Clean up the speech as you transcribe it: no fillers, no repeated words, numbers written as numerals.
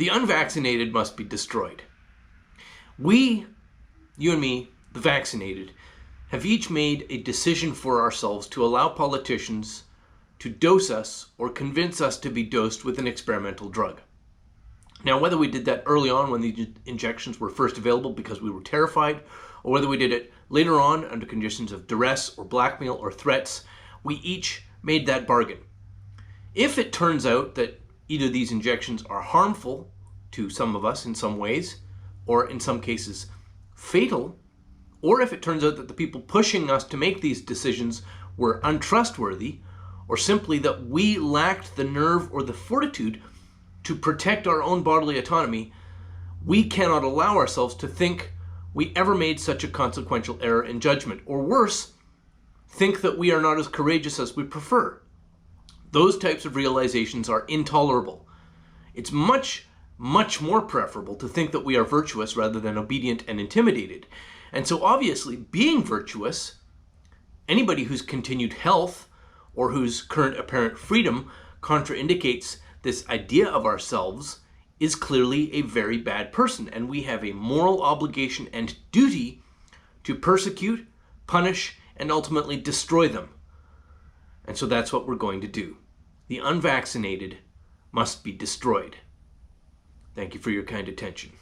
The unvaccinated must be destroyed. We, you and me, the vaccinated, have each made a decision for ourselves to allow politicians to dose us or convince us to be dosed with an experimental drug. Now, whether we did that early on when the injections were first available because we were terrified, or whether we did it later on under conditions of duress or blackmail or threats, we each made that bargain. If it turns out that either these injections are harmful to some of us in some ways, or in some cases fatal, or if it turns out that the people pushing us to make these decisions were untrustworthy, or simply that we lacked the nerve or the fortitude to protect our own bodily autonomy, we cannot allow ourselves to think we ever made such a consequential error in judgment, or worse, think that we are not as courageous as we prefer. Those types of realizations are intolerable. It's much more preferable to think that we are virtuous rather than obedient and intimidated. And so obviously, being virtuous, anybody whose continued health or whose current apparent freedom contraindicates this idea of ourselves is clearly a very bad person, and we have a moral obligation and duty to persecute, punish, and ultimately destroy them. And so that's what we're going to do. The unvaccinated must be destroyed. Thank you for your kind attention.